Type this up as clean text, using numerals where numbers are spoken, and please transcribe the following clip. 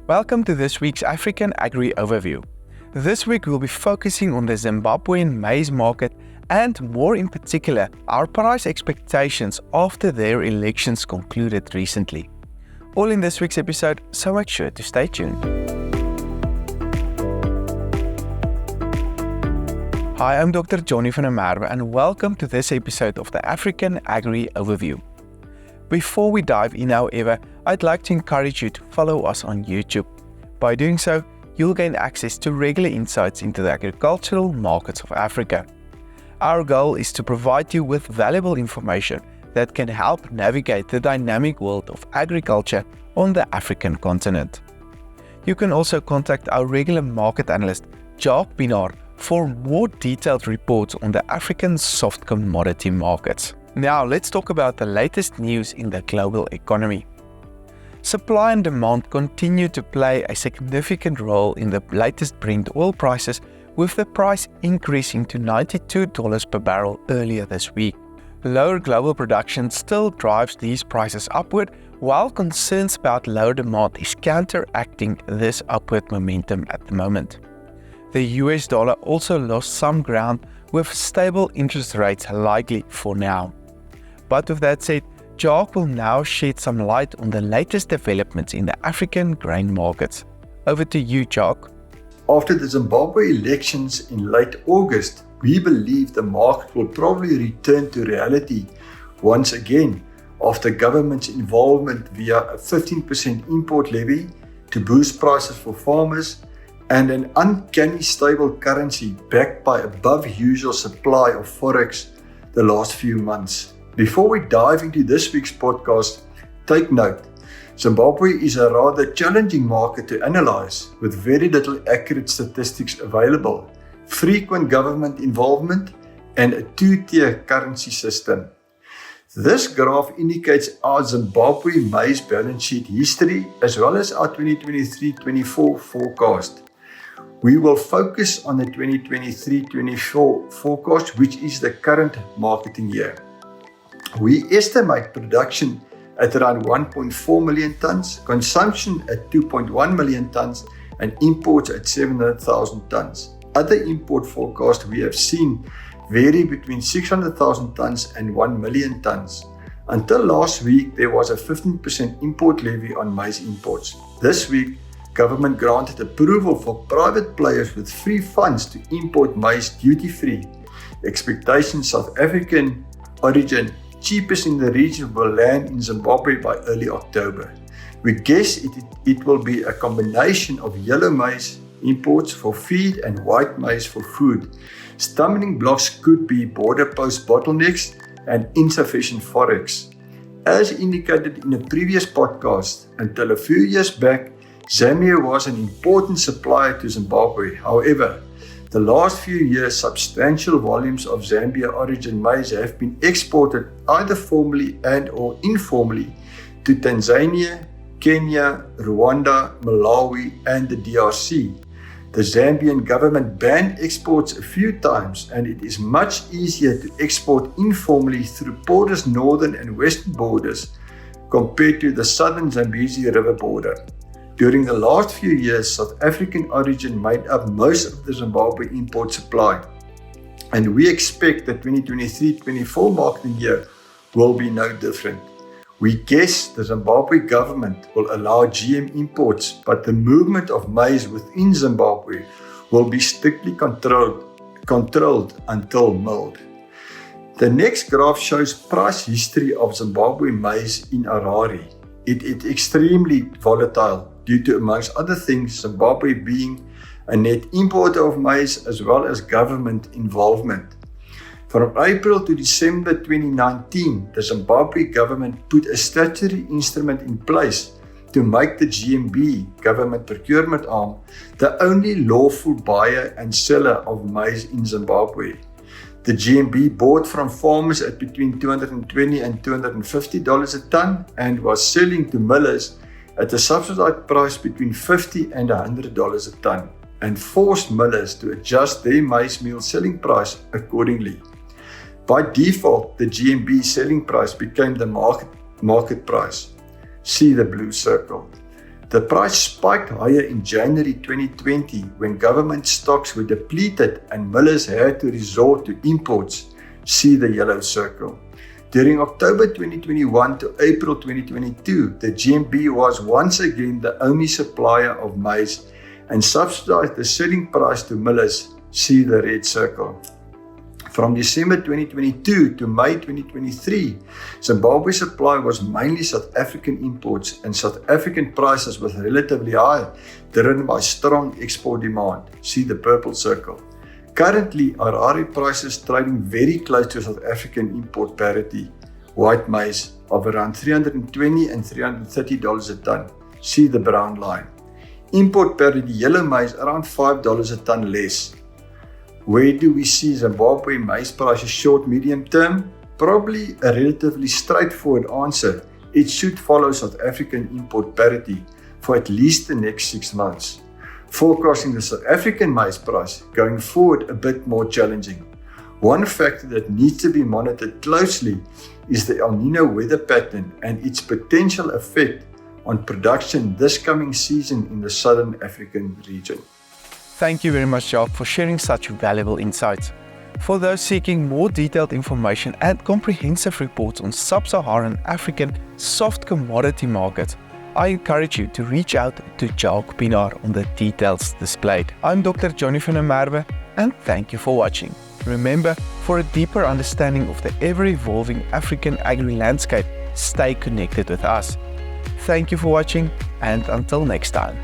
Welcome to this week's African Agri Overview. This week we'll be focusing on the Zimbabwean maize market and more in particular, our price expectations after their elections concluded recently. All in this week's episode, so make sure to stay tuned. Hi, I'm Dr. Johnny van der Merwe and welcome to this episode of the African Agri Overview. Before we dive in, however, I'd like to encourage you to follow us on YouTube. By doing so, you'll gain access to regular insights into the agricultural markets of Africa. Our goal is to provide you with valuable information that can help navigate the dynamic world of agriculture on the African continent. You can also contact our regular market analyst, Jacques Pinaar, for more detailed reports on the African soft commodity markets. Now let's talk about the latest news in the global economy. Supply and demand continue to play a significant role in the latest Brent oil prices, with the price increasing to $92 per barrel earlier this week. Lower global production still drives these prices upward, while concerns about lower demand is counteracting this upward momentum at the moment. The US dollar also lost some ground, with stable interest rates likely for now. But with that said, Jacques will now shed some light on the latest developments in the African grain markets. Over to you, Jacques. After the Zimbabwe elections in late August, we believe the market will probably return to reality once again after government's involvement via a 15% import levy to boost prices for farmers and an uncanny stable currency backed by above usual supply of forex the last few months. Before we dive into this week's podcast, take note, Zimbabwe is a rather challenging market to analyze with very little accurate statistics available, frequent government involvement, and a two-tier currency system. This graph indicates our Zimbabwe maize balance sheet history as well as our 2023-24 forecast. We will focus on the 2023-24 forecast, which is the current marketing year. We estimate production at around 1.4 million tons, consumption at 2.1 million tons, and imports at 700,000 tons. Other import forecasts we have seen vary between 600,000 tons and 1 million tons. Until last week, there was a 15% import levy on maize imports. This week, government granted approval for private players with free funds to import maize duty-free. Expectations South African origin cheapest in the region will land in Zimbabwe by early October. We guess it will be a combination of yellow maize imports for feed and white maize for food. Stumbling blocks could be border post bottlenecks and insufficient forex. As indicated in a previous podcast, until a few years back, Zambia was an important supplier to Zimbabwe. However, the last few years, substantial volumes of Zambia origin maize have been exported either formally and or informally to Tanzania, Kenya, Rwanda, Malawi, and the DRC. The Zambian government banned exports a few times, and it is much easier to export informally through Porter's northern and western borders compared to the southern Zambezi River border. During the last few years, South African origin made up most of the Zimbabwe import supply, and we expect the 2023-24 marketing year will be no different. We guess the Zimbabwe government will allow GM imports, but the movement of maize within Zimbabwe will be strictly controlled until milled. The next graph shows price history of Zimbabwe maize in Harare. It is extremely volatile due to, amongst other things, Zimbabwe being a net importer of maize as well as government involvement. From April to December 2019, the Zimbabwe government put a statutory instrument in place to make the GMB, government procurement arm, the only lawful buyer and seller of maize in Zimbabwe. The GMB bought from farmers at between $220 and $250 a ton and was selling to millers at a subsidized price between $50 and $100 a ton, and forced millers to adjust their maize meal selling price accordingly. By default, the GMB selling price became the market price. See the blue circle. The price spiked higher in January 2020 when government stocks were depleted and millers had to resort to imports. See the yellow circle. During October 2021 to April 2022, the GMB was once again the only supplier of maize and subsidized the selling price to millers. See the red circle. From December 2022 to May 2023, Zimbabwe's supply was mainly South African imports and South African prices was relatively high, driven by strong export demand. See the purple circle. Currently, Harare prices trading very close to South African import parity, white maize of around $320 and $330 a ton. See the brown line. Import parity yellow maize around $5 a ton less. Where do we see Zimbabwe maize prices short medium term? Probably a relatively straightforward answer. It should follow South African import parity for at least the next 6 months. Forecasting the South African maize price going forward a bit more challenging. One factor that needs to be monitored closely is the El Niño weather pattern and its potential effect on production this coming season in the Southern African region. Thank you very much, Jacques, for sharing such valuable insights. For those seeking more detailed information and comprehensive reports on sub-Saharan African soft commodity markets, I encourage you to reach out to Jacques Pinaar on the details displayed. I'm Dr. Johnny van der Merwe, and thank you for watching. Remember, for a deeper understanding of the ever-evolving African agri-landscape, stay connected with us. Thank you for watching, and until next time.